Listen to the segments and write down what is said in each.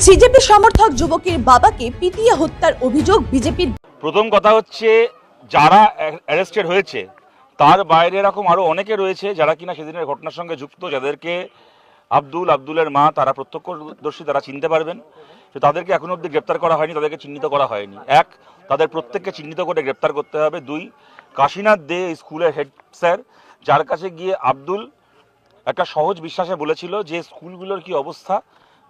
CJP সমর্থক যুবকের বাবাকে পিটিয়ে হত্যার অভিযোগ বিজেপির। প্রথম কথা হচ্ছে, যারা অ্যারেস্টেড হয়েছে তার বাইরে এরকম আরও অনেকে রয়েছে যারা কিনা সেদিনের ঘটনার সঙ্গে যুক্ত, যাদেরকে আব্দুলের মা তারা প্রত্যক্ষদর্শী, তারা চিনতে পারবেন। তো তাদেরকে এখনো অবধি গ্রেপ্তার করা হয়নি, তাদেরকে চিহ্নিত করা হয়নি। এক, তাদের প্রত্যেককে চিহ্নিত করে গ্রেপ্তার করতে হবে। দুই, কাশীনাথ দে স্কুলের হেড স্যার, যার কাছে গিয়ে আব্দুল একটা সহজ বিশ্বাসে বলেছিল যে স্কুলগুলোর কি অবস্থা,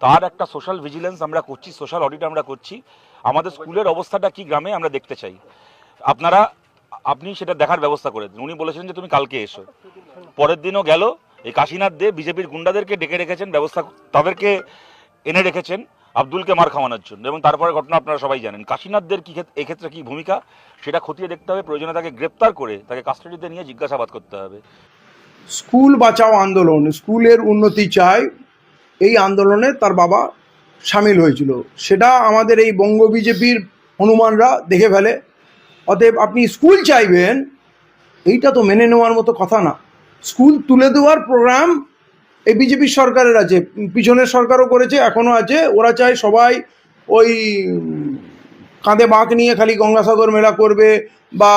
তার একটা সোশ্যাল ভিজিলেন্স আমরা করছি, সোশ্যাল অডিট আমরা করছি, আমাদের স্কুলের অবস্থাটা কি গ্রামে আমরা দেখতে চাই, আপনি সেটা দেখার ব্যবস্থা করে দিন। উনি বলেছিলেন যে তুমি কালকে এসো। পরের দিনও গেল। এই কাশীনাথ দে বিজেপির গুন্ডাদেরকে ডেকে রেখেছেন, তাদেরকে এনে রেখেছেন আব্দুলকে মার খাওয়ানোর জন্য। এবং তারপরে ঘটনা আপনারা সবাই জানেন। কাশীনাথদের কি এক্ষেত্রে কি ভূমিকা সেটা খতিয়ে দেখতে হবে, প্রয়োজনে তাকে গ্রেপ্তার করে তাকে কাস্টাডিতে নিয়ে জিজ্ঞাসাবাদ করতে হবে। স্কুল বাঁচাও আন্দোলন, স্কুলের উন্নতি চাই, এই আন্দোলনে তার বাবা সামিল হয়েছিল। সেটা আমাদের এই বঙ্গ বিজেপির হনুমানরা দেখে ফেলে। অতএব আপনি স্কুল চাইবেন, এইটা তো মেনে নেওয়ার মতো কথা না। স্কুল তুলে দেওয়ার প্রোগ্রাম এই বিজেপির সরকারের আছে, পিছনের সরকারও করেছে, এখনও আছে। ওরা চায় সবাই ওই কাঁধে বাঁক নিয়ে খালি গঙ্গাসাগর মেলা করবে, বা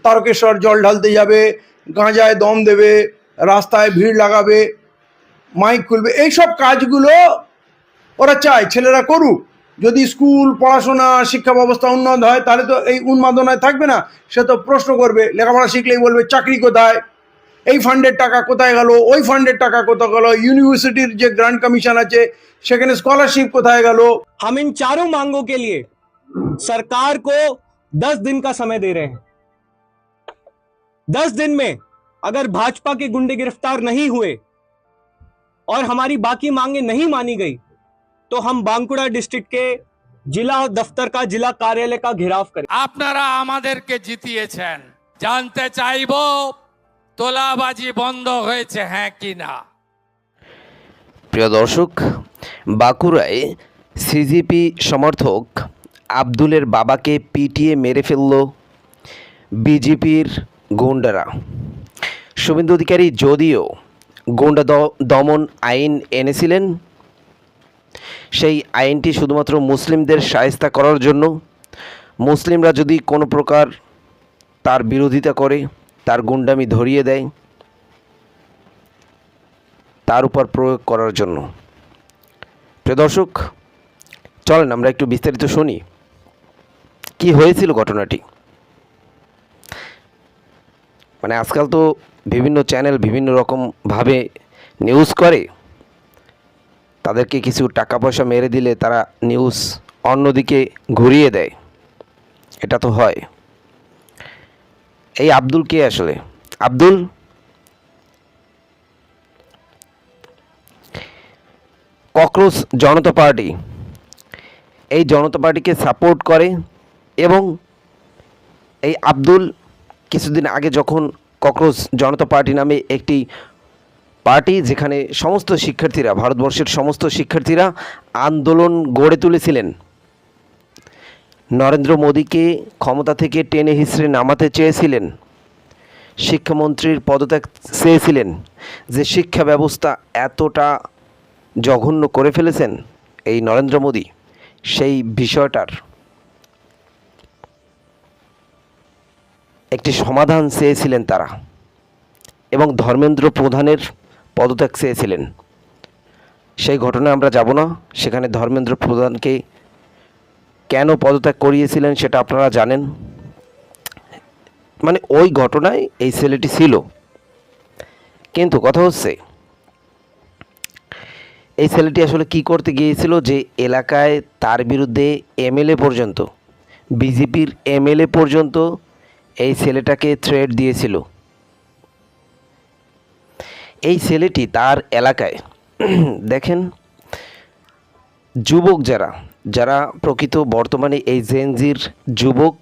তারকেশ্বর জল ঢালতে যাবে, গাঁজায় দম দেবে, রাস্তায় ভিড় লাগাবে, মাইক খুলবে। এইসব কাজগুলো ওরা চায় ছেলেরা করুক। যদি স্কুল, পড়াশোনা, শিক্ষা ব্যবস্থা উন্নত হয়, তাহলে তো এই উন্মাদনায় থাকবে না। সে তো প্রশ্ন করবে, লেখাপড়া শিখলেই বলবে চাকরি কোথায়, এই ফান্ডের টাকা কোথায় গেল, ওই ফান্ডের টাকা কোথায় গেল, ইউনিভার্সিটির যে গ্রান্ট কমিশন আছে সেখানে স্কলারশিপ কোথায় গেল। हम इन चारों मांगों के लिए सरकार को 10 दिन का समय दे रहे हैं। 10 दिन में अगर भाजपा के गुंडे गिरफ्तार नहीं हुए और हमारी बाकी मांगे नहीं मानी गई तो हम बांकुड़ा डिस्ट्रिक्ट के जिला दफ्तर का, जिला कार्यालय का घेराव करें। আপনারা আমাদেরকে জিতিয়েছেন, জানতে চাইবো তোলাবাজি বন্ধ হয়েছে হ্যাঁ কি না। প্রিয় দর্শক, বাঁকুড়ায় সিজিপি সমর্থক আব্দুলের বাবাকে পিটিয়ে মেরে ফেলল বিজেপির গুন্ডারা। শুভেন্দু অধিকারী যদিও গুন্ডা দমন আইন এনেছিলেন, সেই আইনটি শুধুমাত্র মুসলিমদের শায়েস্তা করার জন্য। মুসলিমরা যদি কোনো প্রকার তার বিরোধিতা করে, তার গুন্ডামি ধরিয়ে দেয়, তার উপর প্রয়োগ করার জন্য। প্রিয় দর্শক, চলেন আমরা একটু বিস্তারিত শুনি কি হয়েছিল ঘটনাটি। মানে আজকাল তো বিভিন্ন চ্যানেল বিভিন্ন রকমভাবে নিউজ করে, তাদেরকে কিছু টাকা পয়সা মেরে দিলে তারা নিউজ অন্যদিকে ঘুরিয়ে দেয়, এটা তো হয়। এই আব্দুল কে আসলে? আব্দুল ককরোচ জনতা পার্টি, এই জনতা পার্টিকে সাপোর্ট করে। এবং এই আব্দুল কিছুদিন আগে যখন ককরোচ জনতা পার্টি নামে একটি পার্টি, যেখানে সমস্ত শিক্ষার্থীরা, ভারতবর্ষের সমস্ত শিক্ষার্থীরা আন্দোলন গড়ে তুলেছিলেন, নরেন্দ্র মোদীকে ক্ষমতা থেকে টেনে হিঁচড়ে নামাতে চেয়েছিলেন, শিক্ষামন্ত্রীর পদত্যাগ চেয়েছিলেন, যে শিক্ষা ব্যবস্থা এতটা জঘন্য করে ফেলেছেন এই নরেন্দ্র মোদী, সেই বিষয়টার একটি সমাধান চেয়েছিলেন তারা। এবং ধর্মেন্দ্র প্রধানের পদত্যাগ চেয়েছিলেন। সেই ঘটনায় আমরা যাব না, সেখানে ধর্মেন্দ্র প্রধানকে কেন পদত্যাগ করিয়েছিলেন সেটা আপনারা জানেন। মানে ওই ঘটনায় এই ছেলেটি ছিল। কিন্তু কথা হচ্ছে, এই ছেলেটি আসলে কি করতে গিয়েছিল যে এলাকায় তার বিরুদ্ধে এমএলএ পর্যন্ত, বিজেপির এমএলএ পর্যন্ত এই ছেলেটাকে থ্রেট দিয়েছিল। এই ছেলেটি তার এলাকায় দেখেন, যুবক যারা প্রকৃত বর্তমানে এই জেনজির যুবক,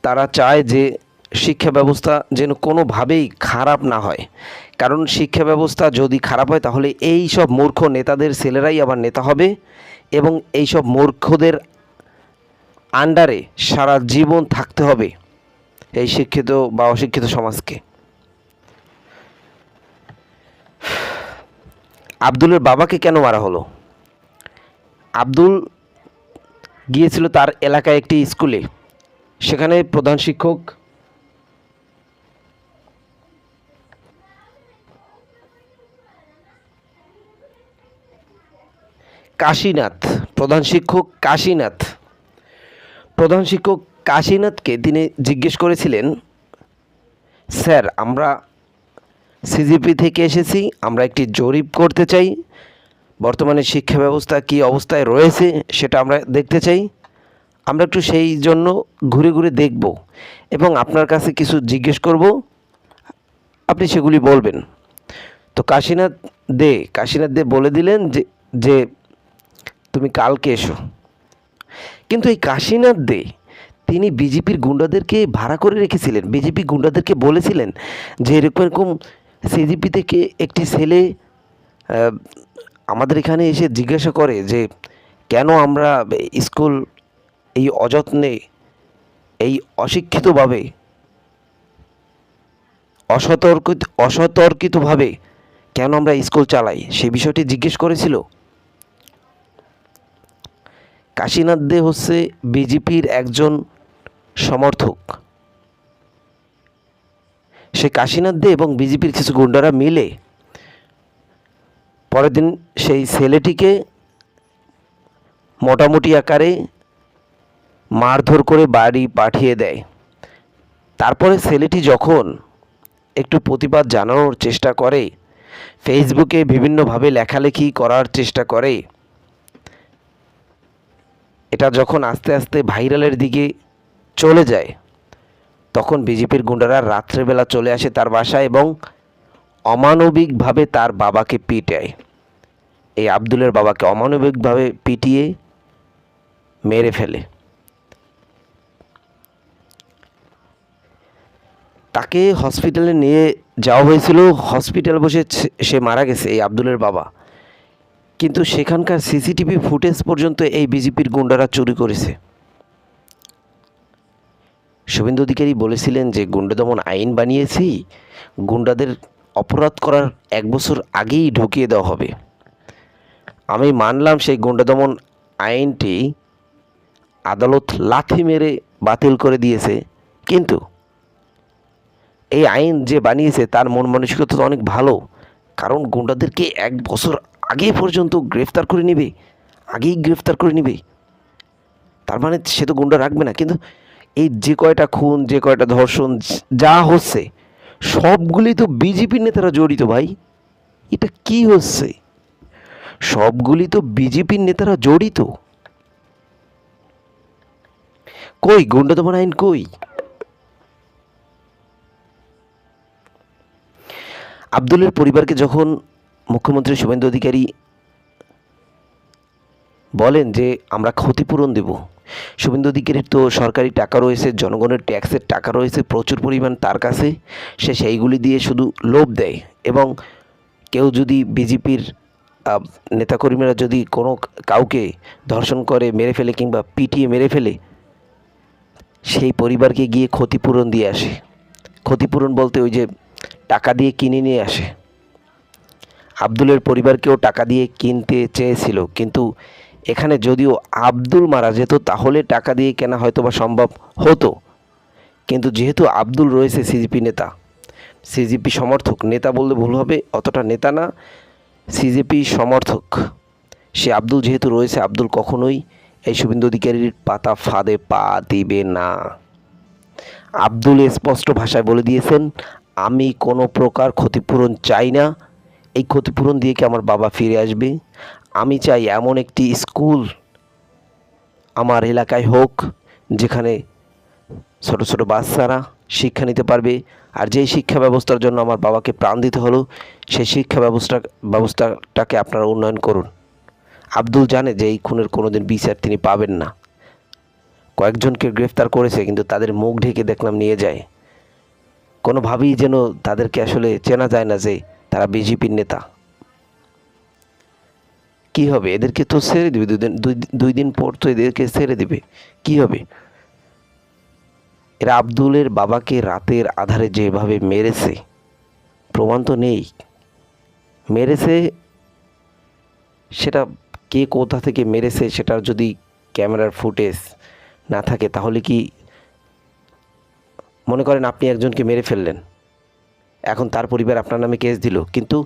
তারা চায় যে শিক্ষা ব্যবস্থা যেন কোনোভাবেই খারাপ না হয়। কারণ শিক্ষা ব্যবস্থা যদি খারাপ হয় তাহলে এই সব মূর্খ নেতাদের ছেলেরাই আবার নেতা হবে, এবং এই সব মূর্খদের আন্ডারে সারা জীবন থাকতে হবে এই শিক্ষিত বা অশিক্ষিত সমাজকে। আব্দুলের বাবাকে কেন মারা হলো? আব্দুল গিয়েছিল তার এলাকায় একটি স্কুলে, সেখানে প্রধান শিক্ষক প্রধান শিক্ষক কাশীনাথকে তিনি জিজ্ঞেস করেছিলেন, স্যার আমরা সিজিপি থেকে এসেছি, আমরা একটি জরিপ করতে চাই, বর্তমানে শিক্ষা ব্যবস্থা কী অবস্থায় রয়েছে সেটা আমরা দেখতে চাই, আমরা একটু সেই জন্য ঘুরে ঘুরে দেখব এবং আপনার কাছে কিছু জিজ্ঞেস করব, আপনি সেগুলি বলবেন। তো কাশীনাথ দে বলে দিলেন যে তুমি কালকে এসো। কিন্তু এই কাশীনাথ দে তিনি বিজেপির গুন্ডাদেরকে ভাড়া করে রেখেছিলেন, বিজেপি গুন্ডাদেরকে বলেছিলেন যে এরকম এরকম সিজিপি থেকে একটি ছেলে আমাদের এখানে এসে জিজ্ঞাসা করে যে কেন আমরা স্কুল এই অযত্নে, এই অশিক্ষিতভাবে, অসতর্কিতভাবে কেন আমরা স্কুল চালাই, সেই বিষয়টি জিজ্ঞেস করেছিল। কাশীনাথ দে হচ্ছে বিজেপির একজন সমর্থক। সে কাশীনাথ দে এবং বিজেপির কিছু গুন্ডারা মিলে পরের দিন সেই ছেলেটিকে মোটামুটি আকারে মারধর করে বাড়ি পাঠিয়ে দেয়। তারপরে ছেলেটি যখন একটু প্রতিবাদ জানানোর চেষ্টা করে, ফেসবুকে বিভিন্নভাবে লেখালেখি করার চেষ্টা করে, এটা যখন আস্তে আস্তে ভাইরালের দিকে চলে যায়, তখন বিজেপির গুন্ডারা রাত্রেবেলা চলে আসে তার বাসায় এবং অমানবিকভাবে তার বাবাকে পিটায়। এই আব্দুলের বাবাকে অমানবিকভাবে পিটিয়ে মেরে ফেলে। তাকে হসপিটালে নিয়ে যাওয়া হয়েছিল, হসপিটাল বসে সে মারা গেছে এই আব্দুলের বাবা। কিন্তু সেখানকার সিসিটিভি ফুটেজ পর্যন্ত এই বিজেপির গুন্ডারা চুরি করেছে। শুভেন্দু অধিকারী বলেছিলেন যে গুন্ডা দমন আইন বানিয়েছি, গুন্ডাদের অপরাধ করার 1 বছর আগেই ঢুকিয়ে দেওয়া হবে। আমি মানলাম সেই গুন্ডা দমন আইনটি আদালত লাথি মেরে বাতিল করে দিয়েছে, কিন্তু এই আইন যে বানিয়েছে তার মন মানসিকতা তো অনেক ভালো, কারণ গুন্ডাদেরকে 1 বছর আগে পর্যন্ত গ্রেফতার করে নেবে, আগেই গ্রেফতার করে নেবে, তার মানে সে তো গুন্ডা রাখবে না। কিন্তু এই যে কয়টা খুন, যে কয়টা ধর্ষণ যা হচ্ছে সবগুলি তো বিজেপির নেতারা জড়িত ভাই। এটা কি হচ্ছে? সবগুলি তো বিজেপির নেতারা জড়িত। কই গুন্ডা দমন আইন কই? আব্দুলের পরিবারকে যখন মুখ্যমন্ত্রী শুভেন্দু অধিকারী বলেন যে আমরা ক্ষতিপূরণ দেব, শুভেন্দু অধিকারীর তো সরকারি টাকা রয়েছে, জনগণের ট্যাক্সের টাকা রয়েছে প্রচুর পরিমাণ তার কাছে, সে সেইগুলি দিয়ে শুধু লোভ দেয়। এবং কেউ যদি বিজেপির নেতাকর্মীরা যদি কোনো কাউকে ধর্ষণ করে মেরে ফেলে কিংবা পিটিয়ে মেরে ফেলে, সেই পরিবারকে গিয়ে ক্ষতিপূরণ দিয়ে আসে। ক্ষতিপূরণ বলতে ওই যে টাকা দিয়ে কিনে নিয়ে আসে। আব্দুলের পরিবারকেও টাকা দিয়ে কিনতে চেয়েছিল, কিন্তু এখানে যদিও আব্দুল মারা যেত তাহলে টাকা দিয়ে কেনা হয়তো বা সম্ভব হতো, কিন্তু যেহেতু আব্দুল রয়েছে সিজিপি নেতা, সিজিপি সমর্থক, নেতা বললে ভুল হবে, অতটা নেতা না, সিজিপি সমর্থক, সে আব্দুল যেহেতু রয়েছে, আব্দুল কখনোই এই শুভেন্দু অধিকারীর পাতা ফাঁদে পা দিবে না। আব্দুল স্পষ্ট ভাষায় বলে দিয়েছেন, আমি কোনো প্রকার ক্ষতিপূরণ চাই না, এই ক্ষতিপূরণ দিয়ে কি আমার বাবা ফিরে আসবে? আমি চাই এমন একটি স্কুল আমার এলাকায় হোক যেখানে ছোট ছোট বাচ্চারা শিক্ষা নিতে পারবে। আর যেই শিক্ষা ব্যবস্থার জন্য আমার বাবাকে প্রাণ দিতে হলো, সেই শিক্ষা ব্যবস্থাটাকে আপনারা উন্নয়ন করুন। আব্দুল জানে যে এই খুনের কোনোদিন বিচার তিনি পাবেন না। কয়েকজনকে গ্রেফতার করেছে, কিন্তু তাদের মুখ ঢেকে দেখলাম নিয়ে যায়। কোনোভাবেই যেন তাদেরকে আসলে চেনা যায় না যে তারা বিজেপির নেতা। কি হবে? এদেরকে তো ছেড়ে দেবে, দুই দিন পর তো এদেরকে ছেড়ে দেবে। কি হবে? এরা আব্দুলের বাবাকে রাতের আধারে যেভাবে মেরেছে, প্রমাণ তো নেই, মেরেছে সেটা কে কোথা থেকে মেরেছে সেটার যদি ক্যামেরার ফুটেজ না থাকে, তাহলে কি মনে করেন আপনি একজনকে মেরে ফেললেন, এখন তার পরিবার আপনার নামে কেস দিল, কিন্তু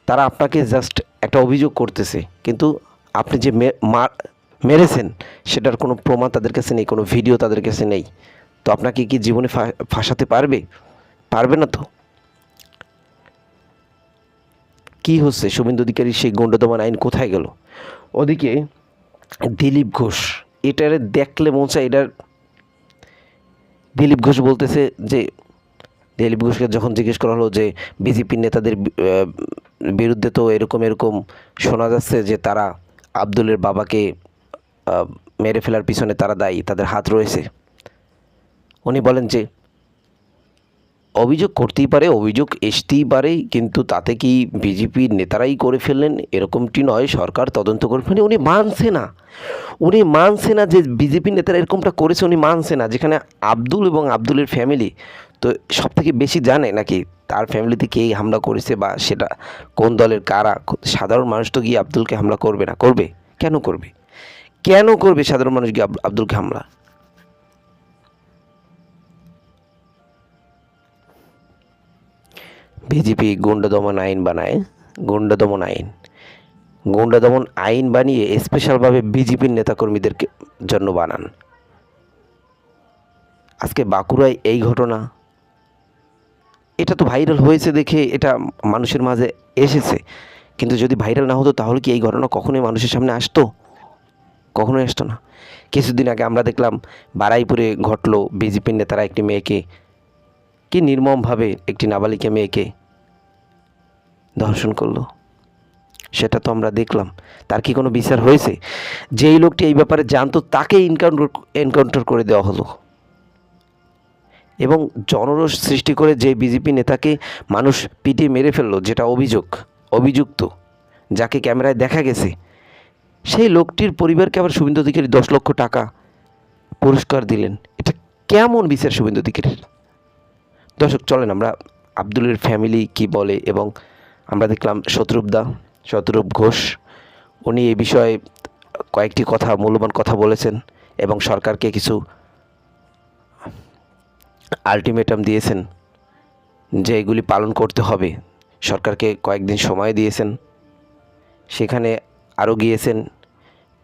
তারা আপনাকে জাস্ট একটা অভিযোগ করতেছে, কিন্তু আপনি যে মেরেছেন সেটার কোনো প্রমাণ তাদের কাছে নেই, কোনো ভিডিও তাদের কাছে নেই, তো আপনাকে কি জীবনে ফাঁসাতে পারবে? পারবে না তো। কি হচ্ছে? শুভেন্দু অধিকারীর সেই গন্ড দমন আইন কোথায় গেল? ওদিকে দিলীপ ঘোষ, এটারে দেখলে মন চায় এটার। দিলীপ ঘোষ বলতেছে যে, দিলীপ ঘোষকে যখন জিজ্ঞেস করা হলো যে বিজেপির নেতাদের বিরুদ্ধে তো এরকম এরকম শোনা যাচ্ছে যে তারা আব্দুলের বাবাকে মেরে ফেলার পিছনে তারা দায়ী, তাদের হাত রয়েছে, উনি বলেন যে অভিযোগ করতেই পারে, অভিযোগ আসতেই পারে, কিন্তু তাতে কি বিজেপির নেতারাই করে ফেললেন এরকমটি নয়, সরকার তদন্ত করে ফেলেন। উনি মানছে না যে বিজেপির নেতারা এরকমটা করেছে, উনি মানছে না। যেখানে আব্দুল এবং আব্দুলের ফ্যামিলি তো সব থেকে বেশি জানে নাকি তার ফ্যামিলিতে কে হামলা করেছে বা সেটা কোন দলের কারা। সাধারণ মানুষ তো গিয়ে আব্দুলকে হামলা করবে না, করবে? কেন করবে সাধারণ মানুষ গিয়ে আব্দুলকে হামলা? বিজেপি গুন্ডা দমন আইন বানায়, গুন্ডা দমন আইন বানিয়ে স্পেশালভাবে বিজেপির নেতাকর্মীদের জন্য বানান। আজকে বাঁকুড়ায় এই ঘটনা, এটা তো ভাইরাল হয়েছে দেখে এটা মানুষের মাঝে এসেছে, কিন্তু যদি ভাইরাল না হতো তাহলে কি এই ঘটনা কখনোই মানুষের সামনে আসতো? কখনোই আসতো না। কিছুদিন আগে আমরা দেখলাম বারুইপুরে ঘটলো, বিজেপির নেতারা একটি মেয়েকে কি নির্মমভাবে, একটি নাবালিকা মেয়েকে ধর্ষণ করলো, সেটা তো আমরা দেখলাম। তার কি কোনো বিচার হয়েছে? যেই লোকটি এই ব্যাপারে জানতো তাকে এনকাউন্টার করে দেওয়া হলো, এবং জনরোষ সৃষ্টি করে যে বিজেপি নেতাকে মানুষ পিটিয়ে মেরে ফেললো, যেটা অভিযুক্ত, যাকে ক্যামেরায় দেখা গেছে, সেই লোকটির পরিবারকে আবার শুভেন্দু অধিকারী 10 লক্ষ টাকা পুরস্কার দিলেন। এটা কেমন বিচার শুভেন্দু অধিকারীর? দর্শক, চলেন আমরা আব্দুলের ফ্যামিলি কি বলে, এবং আমরা দেখলাম শতরূপ ঘোষ, উনি এই বিষয়ে কয়েকটি মূল্যবান কথা বলেছেন এবং সরকারকে কিছু আলটিমেটাম দিয়েছেন যে এগুলি পালন করতে হবে। সরকারকে কয়েকদিন সময় দিয়েছেন। সেখানে আরও গিয়েছেন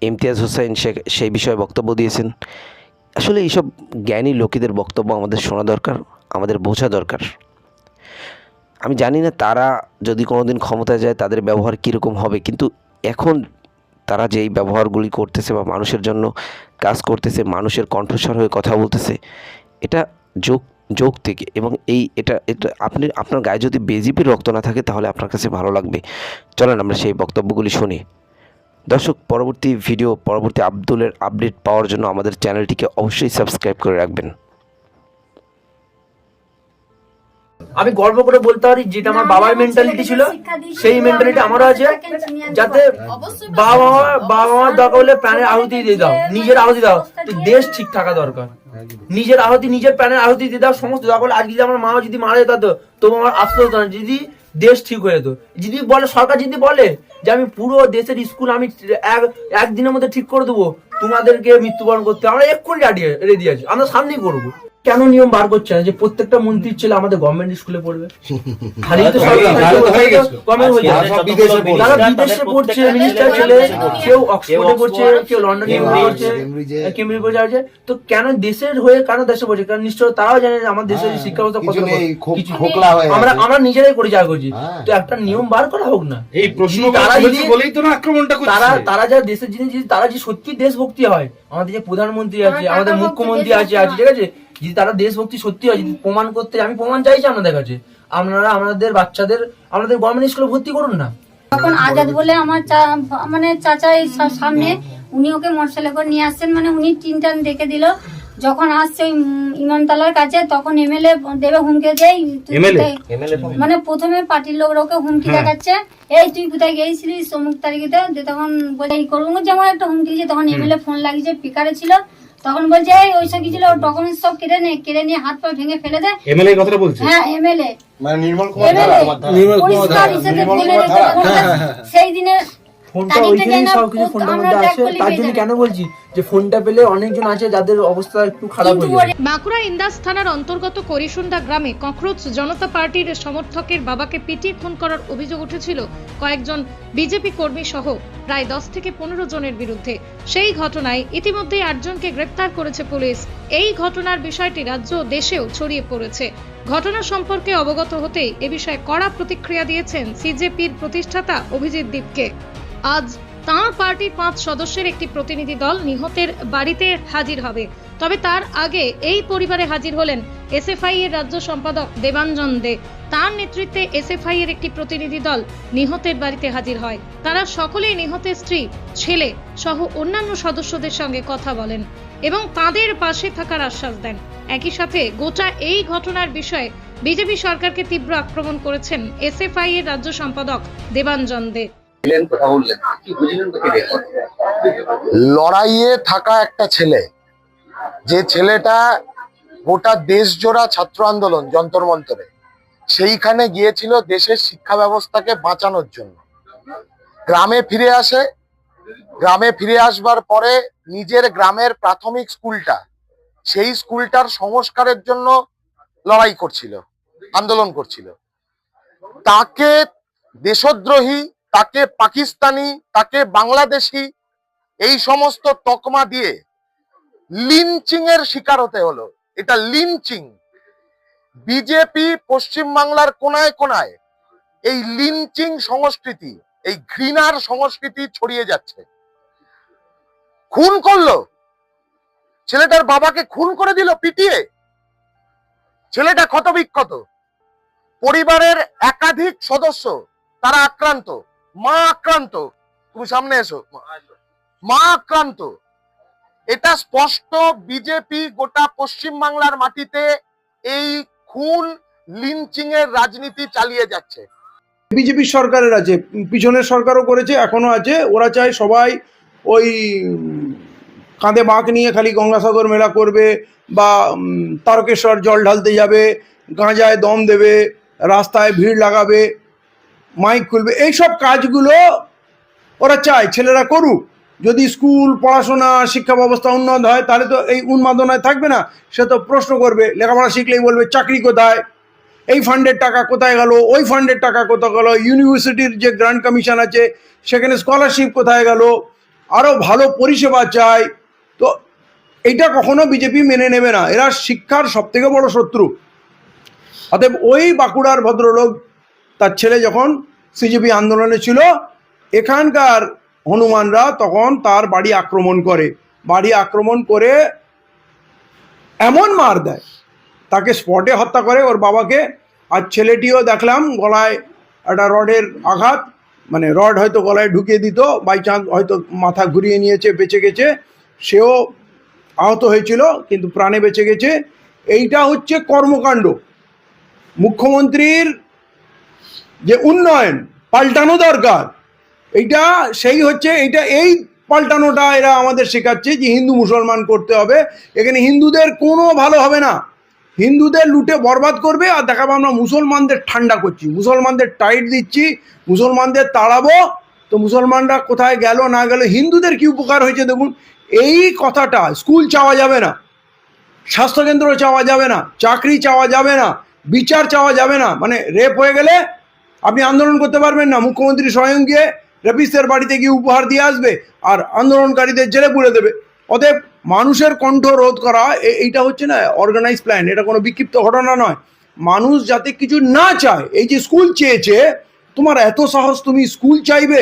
ইমতিয়াজ হোসেন, সেই বিষয়ে বক্তব্য দিয়েছেন। আসলে এইসব জ্ঞানী লোকেদের বক্তব্য আমাদের শোনা দরকার, আমাদের বোঝা দরকার। আমি জানি না তারা যদি কোনো দিন ক্ষমতায় যায় তাদের ব্যবহার কীরকম হবে, কিন্তু এখন তারা যেই ব্যবহারগুলি করতেছে বা মানুষের জন্য কাজ করতেছে, মানুষের কণ্ঠস্বর হয়ে কথা বলতেছে, এটা যৌক্তিক। এবং এটা আপনার গায়ে যদি বিজেপির রক্ত না থাকে তাহলে আপনার কাছে ভালো লাগবে। চলেন আমরা সেই বক্তব্যগুলি শুনি। দর্শক, পরবর্তী আব্দুলের আপডেট পাওয়ার জন্য আমাদের চ্যানেলটিকে অবশ্যই সাবস্ক্রাইব করে রাখবেন। আমি গর্ব করে বলতে পারি যেটা আমার বাবার মেন্টালিটি ছিল সেই মেন্টালিটি আমারও আছে, যাতে বাবা মা দরকার হলে প্রাণের আহুতি দিয়ে দাও, নিজের আহুতি দাও, তো দেশ ঠিক থাকা দরকার। নিজের আহুতি, নিজের প্রাণের আহুতি দিয়ে দাও, সমস্ত দরকার হলে। আজকে যদি আমার মা যদি মারা যেত তবু আমার আফসোস হতো না, যদি দেশ ঠিক হয়ে যেত। যদি বলে সরকার, যদি বলে যে আমি পুরো দেশের স্কুল আমি একদিনের মধ্যে ঠিক করে দেবো, তোমাদেরকে মৃত্যুবরণ করতে, আমরা এক্ষুনি রেডি আছি, আমরা সামনেই করবো। কেন নিয়ম বার করছে না যে প্রত্যেকটা মন্ত্রীর ছেলে আমাদের গভর্নমেন্ট স্কুলে পড়বে? খালি তো তারা বিদেশে পড়ছে, মিনিস্টার ছেলে, কেউ অক্সফোর্ডে পড়ছে, কেউ লন্ডনে পড়ছে, কেমব্রিজে পড়ছে। তো কেন দেশের হয়ে কেন দেশে পড়ছে? কারণ নিশ্চয় তারাও জানে আমার দেশের শিক্ষা ব্যবস্থা কত, আমরা নিজেরাই পরিচয় করছি। তো একটা নিয়ম বার করা হোক না। এই প্রশ্ন তারা যা দেশের জিনিস, তারা যে সত্যি দেশভক্তি হয়, আমাদের যে প্রধানমন্ত্রী আছে, আমাদের মুখ্যমন্ত্রী আছে, ঠিক আছে, যদি তারা দেশভক্তি সত্যি হয়, যদি প্রমাণ করতে, আমি প্রমাণ চাইছি আপনাদের কাছে, আপনারা আমাদের বাচ্চাদের আমাদের গভর্নমেন্ট স্কুলে ভর্তি করুন না। তখন আজাদ বলে আমার চাচা সামনে, উনি ওকে মোটরসাইকেলে করে নিয়ে আসছেন, মানে উনি টিনটান ডেকে দিল। যখন আসছে ওই ইমামতলার কাছে, তখন এমএলএ দেবে হুমকি দেয়, মানে প্রথমে পার্টির লোকরা ওকে হুমকি দেখাচ্ছে, এই তুই কোথায় গিয়েছিলিস অমুক তারিখে, তখন বলে এই করবো, যেমন একটা হুমকি দিয়েছে। তখন এমএলএ ফোন লাগিয়েছে, পিকারে ছিল, তখন বলছে ওইসব কি ছিল, ডকুমেন্টস সব কেড়ে নিয়ে হাত পা ভেঙে ফেলে দেয়। এমএলএ কথাটা বলছে? হ্যাঁ, এমএলএ মানে নির্মল কুমার, সেই দিনে ফোনটা তারিখটা ওইখানেই যেন সবকিছু ফোনটার আমরা মধ্যে track আছে। করলে তার পেয়ে জন্য যাবে। কেন বলছি যে ফোনটা পেলে অনেকজন আছে যাদের অবস্থা একটু খারাপ কিন্তু হয়ে যাবে। বাঁকুড়া ইন্দাস থানার অন্তর্গত করিসুন্ডা গ্রামে ককরোচ জনতা পার্টির সমর্থকের বাবাকে পিটিয়ে খুন করার অভিযোগ উঠেছিল কয়েকজন বিজেপি কর্মী সহ প্রায় 10 থেকে 15 জনের বিরুদ্ধে। সেই ঘটনায় ইতিমধ্যে 8 জনকে গ্রেপ্তার করেছে পুলিশ। এই ঘটনার বিষয়টি রাজ্য ও দেশেও ছড়িয়ে পড়েছে। ঘটনা সম্পর্কে অবগত হতেই এ বিষয়ে কড়া প্রতিক্রিয়া দিয়েছেন সিজেপির প্রতিষ্ঠাতা অভিজিৎ দীপকে। আজ তাঁর পার্টির 5 সদস্যের একটি প্রতিনিধি দল নিহতের বাড়িতে হাজির হবে। তবে তার আগে এই পরিবারে হাজির হলেন এসএফআই এর রাজ্য সম্পাদক দেবাঞ্জন দে। তার নেতৃত্বে এসএফআই এর একটি প্রতিনিধি দল নিহতের বাড়িতে হাজির হয়। তারা সকলেই নিহতের স্ত্রী, ছেলে সহ অন্যান্য সদস্যদের সঙ্গে কথা বলেন এবং তাদের পাশে থাকার আশ্বাস দেন। একই সাথে গোটা এই ঘটনার বিষয়ে বিজেপি সরকারকে তীব্র আক্রমণ করেছেন এসএফআই এর রাজ্য সম্পাদক দেবাঞ্জন দে। লড়াইয়ে থাকা একটা ছেলে, যে ছেলেটা গোটা দেশ জোড়া ছাত্র আন্দোলন যন্তর মন্তরে সেইখানে গিয়েছিল দেশের শিক্ষা ব্যবস্থাকে বাঁচানোর জন্য। গ্রামে ফিরে আসে, গ্রামে ফিরে আসবার পরে নিজের গ্রামের প্রাথমিক স্কুলটা, সেই স্কুলটার সংস্কারের জন্য লড়াই করছিল, আন্দোলন করছিল। তাকে দেশদ্রোহী, তাকে পাকিস্তানি, তাকে বাংলাদেশি এই সমস্ত তকমা দিয়ে লিঞ্চিং এর শিকার হতে হলো। এটা লিঞ্চিং। বিজেপি পশ্চিমবাংলার কোনায় কোনায় এই লিঞ্চিং সংস্কৃতি, এই ঘৃণার সংস্কৃতি ছড়িয়ে যাচ্ছে। খুন করলো, ছেলেটার বাবাকে খুন করে দিল পিটিয়ে। ছেলেটা ক্ষতবিক্ষত, পরিবারের একাধিক সদস্য তারা আক্রান্ত, মা আক্রান্ত। তুমি সামনে এসো, মা আক্রান্ত। এটা স্পষ্ট বিজেপি গোটা পশ্চিমবাংলার মাটিতে এই খুন লিঞ্চিং এর রাজনীতি চালিয়ে যাচ্ছে। বিজেপি সরকারের আছে, পিছনের সরকারও করেছে, এখনো আছে। ওরা চায় সবাই ওই কাঁধে বাঁক নিয়ে খালি গঙ্গাসাগর মেলা করবে বা তারকেশ্বর জল ঢালতে যাবে, গাঁজায় দম দেবে, রাস্তায় ভিড় লাগাবে, মাইক খুলবে। এইসব কাজগুলো ওরা চায় ছেলেরা করুক। যদি স্কুল, পড়াশোনা, শিক্ষা ব্যবস্থা উন্নত হয় তাহলে তো এই উন্মাদনায় থাকবে না। সে তো প্রশ্ন করবে, লেখাপড়া শিখলেই বলবে চাকরি কোথায়, এই ফান্ডের টাকা কোথায় গেল, ওই ফান্ডের টাকা কোথায় গেল, ইউনিভার্সিটির যে গ্র্যান্ড কমিশন আছে সেখানে স্কলারশিপ কোথায় গেল, আরও ভালো পরিষেবা চাই। তো এইটা কখনো বিজেপি মেনে নেবে না। এরা শিক্ষার সবথেকে বড় শত্রু। অতএব ওই বাঁকুড়ার ভদ্রলোক, তার ছেলে যখন সিজেপি আন্দোলনে ছিল, এখানকার হনুমানরা তখন তার বাড়ি আক্রমণ করে। বাড়ি আক্রমণ করে এমন মার দেয়, তাকে স্পটে হত্যা করে ওর বাবাকে। আর ছেলেটিও দেখলাম গলায় একটা রডের আঘাত, মানে রড হয়তো গলায় ঢুকিয়ে দিত, বাই চান্স হয়তো মাথা ঘুরিয়ে নিয়েছে, বেঁচে গেছে। সেও আহত হয়েছিল কিন্তু প্রাণে বেঁচে গেছে। এইটা হচ্ছে কর্মকাণ্ড। মুখ্যমন্ত্রীর যে উন্নয়ন পাল্টানো দরকার, এইটা সেই হচ্ছে, এইটা এই পাল্টানোটা এরা আমাদের শেখাচ্ছে যে হিন্দু মুসলমান করতে হবে। এখানে হিন্দুদের কোনো ভালো হবে না, হিন্দুদের লুটে বরবাদ করবে আর দেখাবো আমরা মুসলমানদের ঠান্ডা করছি, মুসলমানদের টাইট দিচ্ছি, মুসলমানদের তাড়াবো। তো মুসলমানরা কোথায় গেল না গেল, হিন্দুদের কি উপকার হয়েছে দেখুন। এই কথাটা, স্কুল চাওয়া যাবে না, স্বাস্থ্যকেন্দ্র চাওয়া যাবে না, চাকরি চাওয়া যাবে না, বিচার চাওয়া যাবে না। মানে রেপ হয়ে গেলে আপনি আন্দোলন করতে পারবেন না, মুখ্যমন্ত্রী স্বয়ং গিয়ে রেপিস্টের বাড়িতে গিয়ে উপহার দিয়ে আসবে আর আন্দোলনকারীদের জেলে পুরে দেবে। অতএব মানুষের কণ্ঠ রোধ করা এইটা হচ্ছে না অর্গানাইজ প্ল্যান, এটা কোনো বিক্ষিপ্ত ঘটনা নয়। মানুষ যাতে কিছু না চায়, এই যে স্কুল চেয়েছে, তোমার এত সাহস তুমি স্কুল চাইবে?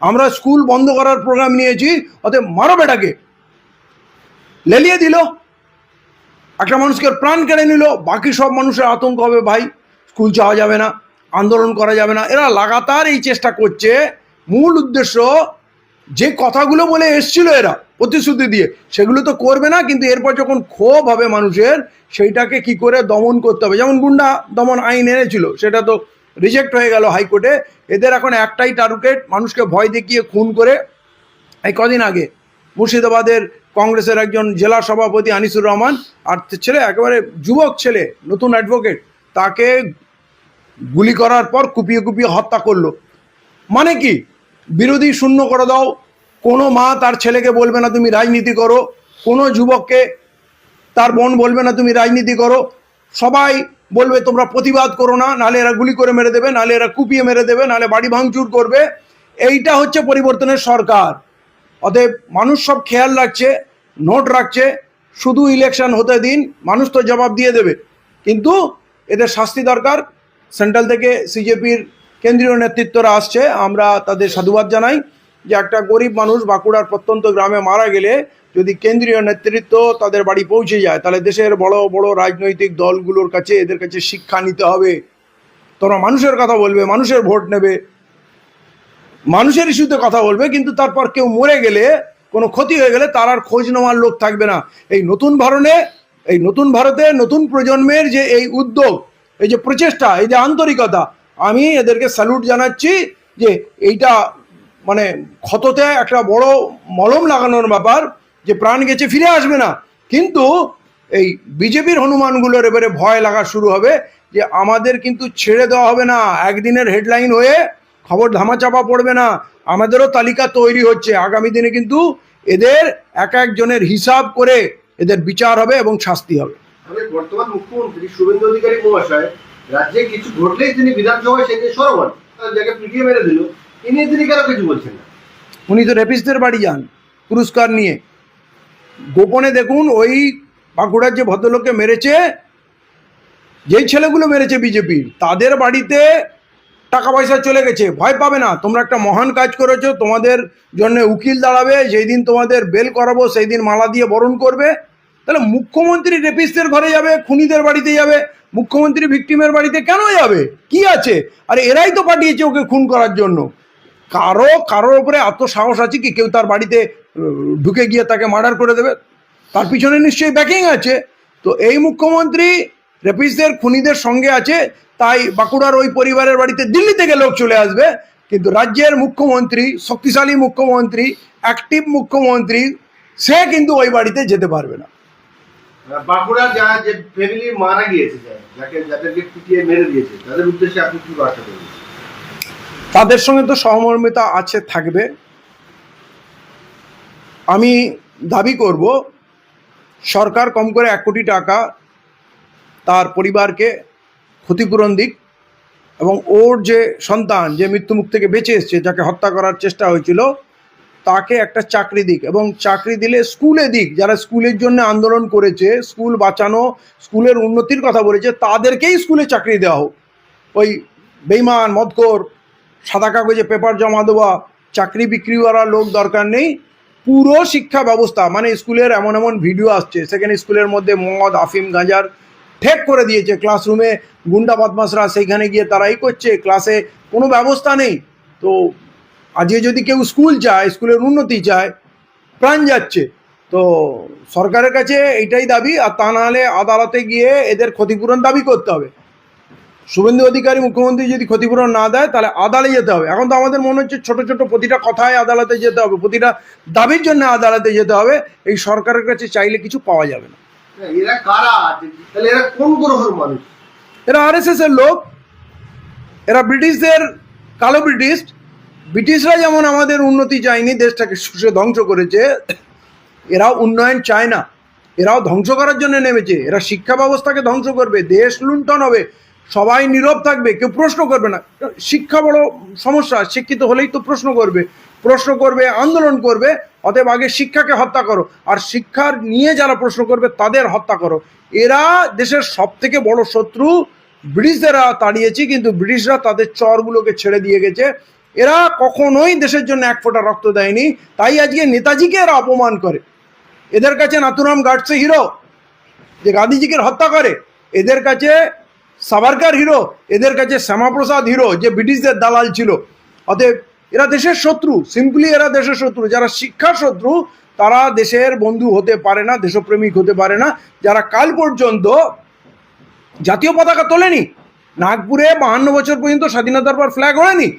আমরা স্কুল বন্ধ করার প্রোগ্রাম নিয়েছি, অতএব মারো বেটাকে। লেলিয়ে দিল, একটা মানুষকে প্রাণ কেড়ে নিল, বাকি সব মানুষের আতঙ্ক হবে, ভাই স্কুল চাওয়া যাবে না, আন্দোলন করা যাবে না। এরা লাগাতার এই চেষ্টা করছে। মূল উদ্দেশ্য যে কথাগুলো বলে এসছিল এরা প্রতিশ্রুতি দিয়ে, সেগুলো তো করবে না, কিন্তু এরপর যখন ক্ষোভ হবে মানুষের, সেইটাকে কি করে দমন করতে হবে। যেমন গুন্ডা দমন আইন এনেছিল, সেটা তো রিজেক্ট হয়ে গেল হাইকোর্টে। এদের এখন একটাই টার্গেট, মানুষকে ভয় দেখিয়ে খুন করে। এই কদিন আগে মুর্শিদাবাদের কংগ্রেসের একজন জেলা সভাপতি আনিসুর রহমান আর ছেলে, একেবারে যুবক ছেলে, নতুন অ্যাডভোকেট, তাকে গুলি করার পর কুপিয়ে কুপিয়ে হত্যা করলো। মানে কি, বিরোধী শূন্য করে দাও। কোনো মা তার ছেলেকে বলবে না তুমি রাজনীতি করো, কোনো যুবককে তার বোন বলবে না তুমি রাজনীতি করো। সবাই বলবে তোমরা প্রতিবাদ করো না, নাহলে এরা গুলি করে মেরে দেবে, নাহলে এরা কুপিয়ে মেরে দেবে, নাহলে বাড়ি ভাঙচুর করবে। এইটা হচ্ছে পরিবর্তনের সরকার। অতএব মানুষ সব খেয়াল রাখছে, নোট রাখছে, শুধু ইলেকশন হতে দিন, মানুষ তো জবাব দিয়ে দেবে। কিন্তু এদের শাস্তি দরকার। সেন্ট্রাল থেকে সিজেপির কেন্দ্রীয় নেতৃত্বরা আসছে, আমরা তাদের সাধুবাদ জানাই যে একটা গরিব মানুষ বাঁকুড়ার প্রত্যন্ত গ্রামে মারা গেলে যদি কেন্দ্রীয় নেতৃত্ব তাদের বাড়ি পৌঁছে যায়, তাহলে দেশের বড় বড় রাজনৈতিক দলগুলোর কাছে এদের কাছে শিক্ষা নিতে হবে। তোমরা মানুষের কথা বলবে, মানুষের ভোট নেবে, মানুষের ইস্যুতে কথা বলবে, কিন্তু তারপর কেউ মরে গেলে, কোনো ক্ষতি হয়ে গেলে তার আর খোঁজ নেওয়ার লোক থাকবে না। এই নতুন ভারতে নতুন প্রজন্মের যে এই উদ্যোগ, এই যে প্রচেষ্টা, এই যে আন্তরিকতা, আমি এদেরকে স্যালুট জানাচ্ছি যে এইটা মানে ক্ষততে একটা বড় মলম লাগানোর ব্যাপার, যে প্রাণ গেছে ফিরে আসবে না। কিন্তু এই বিজেপির হনুমানগুলোর এবারে ভয় লাগা শুরু হবে যে আমাদের কিন্তু ছেড়ে দেওয়া হবে না, একদিনের হেডলাইন হয়ে খবর ধামাচাপা পড়বে না, আমাদেরও তালিকা তৈরি হচ্ছে। আগামী দিনে কিন্তু এদের এক একজনের হিসাব করে এদের বিচার হবে এবং শাস্তি হবে। বর্তমান মুখ্যমন্ত্রী শুভেন্দু অধিকারী মহাশয় রাজ্যে কিছু ঘটলেই তিনি বিধানসভায় সেজে সরব, তার জায়গায় পিটিয়ে মেরে দিল, তিনি কেন কিছু বলছেন না? উনি তো রেপিস্টদের বাড়ি যান পুরস্কার নিয়ে। গোপনে দেখুন, ওই বাঁকুড়ার যে ভদ্রলোককে মেরেছে, যেই ছেলেগুলো মেরেছে বিজেপির, তাদের বাড়িতে টাকা পয়সা চলে গেছে। ভয় পাবে না, তোমরা একটা মহান কাজ করেছো, তোমাদের জন্য উকিল দাঁড়াবে, যেই দিন তোমাদের বেল করাবো সেই দিন মালা দিয়ে বরণ করবে। তাহলে মুখ্যমন্ত্রী রেপিস্টদের ঘরে যাবে, খুনিদের বাড়িতে যাবে, মুখ্যমন্ত্রী ভিকটিমের বাড়িতে কেন যাবে? কি আছে? আরে এরাই তো পাঠিয়েছে ওকে খুন করার জন্য। কারোর উপরে এত সাহস আছে কি কেউ তার বাড়িতে ঢুকে গিয়ে তাকে মার্ডার করে দেবে? তার পিছনে নিশ্চয়ই ব্যাকিং আছে। তো এই মুখ্যমন্ত্রী রেপিস্টদের খুনিদের সঙ্গে আছে, তাই বাঁকুড়ার ওই পরিবারের বাড়িতে দিল্লি থেকে লোক চলে আসবে। কিন্তু রাজ্যের মুখ্যমন্ত্রী, শক্তিশালী মুখ্যমন্ত্রী, অ্যাক্টিভ মুখ্যমন্ত্রী, সে কিন্তু ওই বাড়িতে যেতে পারবে না। বাঁকুড়া যে ফ্যামিলি মারা গিয়েছে, যাদেরকে পিটিয়ে মেরে দিয়েছে, তাদের উদ্দেশ্যে আপনি কি বার্তা দেবেন? তাদের সঙ্গে তো সহমর্মিতা আছে, থাকবে। আমি দাবি করব সরকার কম করে 1 কোটি টাকা তার পরিবারকে ক্ষতিপূরণ দিক, এবং ওর যে সন্তান যে মৃত্যুমুখ থেকে বেঁচে এসছে, যাকে হত্যা করার চেষ্টা হয়েছিল, তাকে একটা চাকরি দিক, এবং চাকরি দিলে স্কুলে দিক। যারা স্কুলের জন্য আন্দোলন করেছে, স্কুল বাঁচানো, স্কুলের উন্নতির কথা বলেছে, তাদেরকেই স্কুলে চাকরি দেওয়া হোক। ওই বেইমান, মদখোর, সাদা কাগজে পেপার জমা দেওয়া, চাকরি বিক্রি করার লোক দরকার নেই। পুরো শিক্ষা ব্যবস্থা, মানে স্কুলের এমন এমন ভিডিও আসছে, সেখানে স্কুলের মধ্যে মদ, আফিম, গাঁজার ঠেক করে দিয়েছে। ক্লাসরুমে গুন্ডা বদমাশরা সেইখানে গিয়ে তারাই করছে, ক্লাসে কোনো ব্যবস্থা নেই। তো আজকে যদি কেউ স্কুল চায়, স্কুলের উন্নতি চায়, প্রাণ যাচ্ছে, তো সরকারের কাছে এইটাই দাবি। আর তা নাহলে আদালতে গিয়ে এদের ক্ষতিপূরণ দাবি করতে হবে। শুভেন্দু অধিকারী মুখ্যমন্ত্রী যদি ক্ষতিপূরণ না দেয়, তাহলে আদালতে যেতে হবে। এখন তো আমাদের মনে হচ্ছে ছোট ছোট প্রতিটা কথায় আদালতে যেতে হবে, প্রতিটা দাবির জন্য আদালতে যেতে হবে। এই সরকারের কাছে চাইলে কিছু পাওয়া যাবে না। এরা কারা? তাহলে এরা কোন গ্রহের মানুষ? এরা আরএসএস এর লোক, এরা ব্রিটিশদের কালো ব্রিটিশরা যেমন আমাদের উন্নতি চায়নি, দেশটাকে শুষে ধ্বংস করেছে, এরাও উন্নয়ন চায় না, এরাও ধ্বংস করার জন্য নেমেছে। এরা শিক্ষা ব্যবস্থাকে ধ্বংস করবে, দেশ লুণ্ঠন হবে, সবাই নীরব থাকবে, কেউ প্রশ্ন করবে না। শিক্ষা বড় সমস্যা, শিক্ষিত হলেই তো প্রশ্ন করবে, আন্দোলন করবে। অতএব আগে শিক্ষাকে হত্যা করো, আর শিক্ষার নিয়ে যারা প্রশ্ন করবে তাদের হত্যা করো। এরা দেশের সব থেকে বড় শত্রু। ব্রিটিশরা তাড়িয়েছে, কিন্তু ব্রিটিশরা তাদের চরগুলোকে ছেড়ে দিয়ে গেছে। এরা কখনোই দেশের জন্য 1 ফোঁটা রক্ত দেয়নি, তাই আজকে নেতাজিকে এরা অপমান করে। এদের কাছে নাথুরাম গডসে হিরো, যে গান্ধীজিকে হত্যা করে। এদের কাছে সাভারকার হিরো, এদের কাছে শ্যামাপ্রসাদ হিরো, যে ব্রিটিশদের দালাল ছিল। অতএব এরা দেশের শত্রু, সিম্পলি এরা দেশের শত্রু। যারা শিক্ষার শত্রু তারা দেশের বন্ধু হতে পারে না, দেশপ্রেমিক হতে পারে না। যারা কাল পর্যন্ত জাতীয় পতাকা তোলেনি, নাগপুরে 52 বছর পর্যন্ত স্বাধীনতার পর ফ্ল্যাগ ওড়েনি,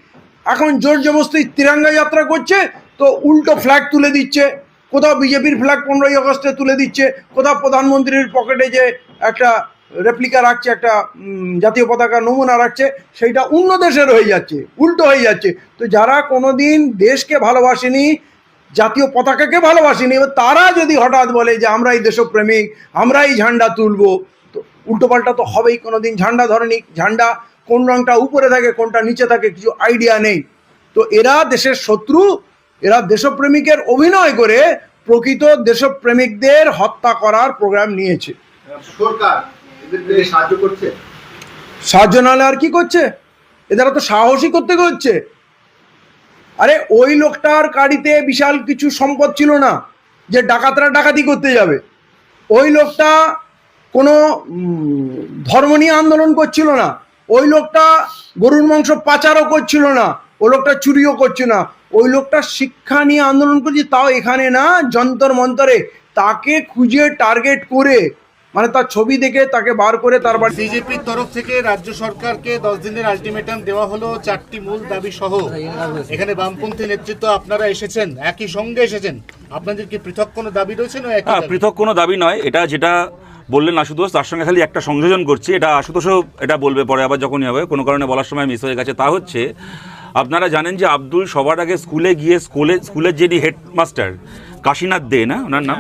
এখন জোর জবরদস্তি তিরঙ্গা যাত্রা করছে, তো উল্টো ফ্ল্যাগ তুলে দিচ্ছে। কোথাও বিজেপির ফ্ল্যাগ 15ই আগস্টে তুলে দিচ্ছে, কোথাও প্রধানমন্ত্রীর পকেটে যে একটা রেপ্লিকা রাখছে, একটা জাতীয় পতাকা নমুনা রাখছে, সেইটা অন্য দেশের হয়ে যাচ্ছে, উল্টো হয়ে যাচ্ছে। তো যারা কোনোদিন দেশকে ভালোবাসেনি, জাতীয় পতাকাকে ভালোবাসেনি, এবার তারা যদি হঠাৎ বলে যে আমরা এই দেশপ্রেমিক, আমরা এই ঝান্ডা তুলবো, তো উল্টোপাল্টা তো হবেই। কোনোদিন ঝান্ডা ধরেনি, ঝান্ডা কোন রঙটা উপরে থাকে কোনটা নিচে থাকে কিছু আইডিয়া নেই। তো এরা দেশের শত্রু, এরা দেশপ্রেমিকের অভিনয় করে প্রকৃত দেশপ্রেমিকদের হত্যা করার প্রোগ্রাম নিয়েছে। সরকার এদের সাহায্য করছে? সাহায্য নাহলে আর কি করছে? এদের তো সাহসী করতে হচ্ছে। আরে ওই লোকটার গাড়িতে বিশাল কিছু সম্পদ ছিল না যে ডাকাতরা ডাকাতি করতে যাবে। ওই লোকটা কোনো ধর্ম নিয়ে আন্দোলন করছিল না, ওই লোকটা গরুর মাংস পাচারও করছিল না, ওই লোকটা চুরিও করছে না, ওই লোকটা শিক্ষা নিয়ে আন্দোলন করছে, তাও এখানে না, যন্তর মন্তরে। তাকে খুঁজে টার্গেট করে, মানে তার ছবি দেখে তাকে বার করে তার বাড়ি। বিজেপির তরফ থেকে রাজ্য সরকারকে 10 দিনের আলটিমেটাম দেওয়া হলো 4টি মূল দাবি সহ। এখানে বামপন্থী নেতৃত্ব আপনারা এসেছেন, একই সঙ্গে এসেছেন, আপনাদের কি পৃথক কোনো দাবি রয়েছে? না, পৃথক কোনো দাবি নয়। এটা যেটা বললেন আশুতোষ, তার সঙ্গে খালি একটা সংযোজন করছি, এটা আশুতোষও এটা বলবে পরে আবার যখনই হবে, কোনো কারণে বলার সময় মিস হয়ে গেছে। তা হচ্ছে, আপনারা জানেন যে আব্দুল সবার আগে স্কুলে গিয়ে স্কুলের যিনি হেডমাস্টার কাশীনাথ দে, না ওনার নাম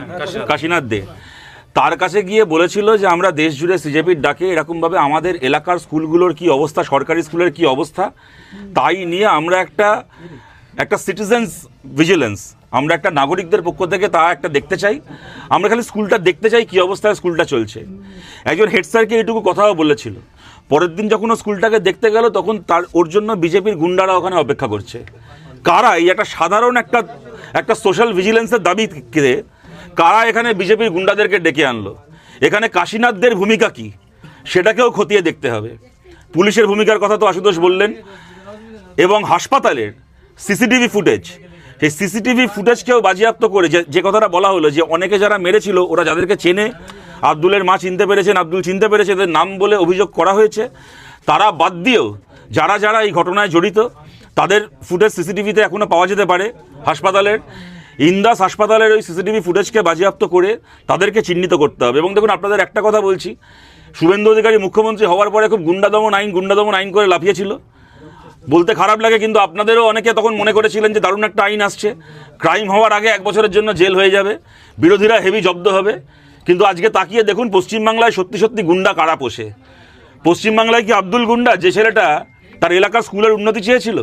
কাশীনাথ দে, তার কাছে গিয়ে বলেছিল যে আমরা দেশ জুড়ে সিজেপির ডাকে এরকমভাবে আমাদের এলাকার স্কুলগুলোর কি অবস্থা, সরকারি স্কুলের কি অবস্থা, তাই নিয়ে আমরা একটা সিটিজেন্স ভিজিলেন্স, আমরা একটা নাগরিকদের পক্ষ থেকে তা একটা দেখতে চাই। আমরা খালি স্কুলটা দেখতে চাই কী অবস্থায় স্কুলটা চলছে। একজন হেড স্যারকে এইটুকু কথাও বলেছিল। পরের দিন যখন ও স্কুলটাকে দেখতে গেল, তখন ওর জন্য বিজেপির গুন্ডারা ওখানে অপেক্ষা করছে। কারা এই একটা সাধারণ একটা সোশ্যাল ভিজিলেন্সের দাবি কে, কারা এখানে বিজেপির গুন্ডাদেরকে ডেকে আনলো? এখানে কাশীনাথদের ভূমিকা কি সেটাকেও খতিয়ে দেখতে হবে। পুলিশের ভূমিকার কথা তো আশুতোষ বললেন, এবং হাসপাতালের সিসিটিভি ফুটেজ, সেই সিসিটিভি ফুটেজকেও বাজেয়াপ্ত করে যে কথাটা বলা হলো যে অনেকে যারা মেরেছিল ওরা যাদেরকে চেনে, আব্দুলের মা চিনতে পেরেছেন, আব্দুল চিনতে পেরেছে, এদের নাম বলে অভিযোগ করা হয়েছে, তারা বাদ দিয়েও যারা যারা এই ঘটনায় জড়িত তাদের ফুটেজ সিসিটিভিতে এখনও পাওয়া যেতে পারে। হাসপাতালের ইন্দাস হাসপাতালের ওই সিসিটিভি ফুটেজকে বাজেয়াপ্ত করে তাদেরকে চিহ্নিত করতে হবে। এবং দেখুন, আপনাদের একটা কথা বলছি, শুভেন্দু অধিকারী মুখ্যমন্ত্রী হওয়ার পরে খুব গুন্ডাদমন আইন করে লাফিয়েছিল, বলতে খারাপ লাগে, কিন্তু আপনাদেরও অনেকে তখন মনে করেছিলেন যে দারুণ একটা আইন আসছে, ক্রাইম হওয়ার আগে 1 বছরের জন্য জেল হয়ে যাবে, বিরোধীরা হেভি জব্দ হবে। কিন্তু আজকে তাকিয়ে দেখুন পশ্চিমবাংলায় সত্যি সত্যি গুন্ডা কারা পোষে। পশ্চিমবাংলায় কি আব্দুল গুন্ডা, যে ছেলেটা তার এলাকার স্কুলের উন্নতি চেয়েছিল?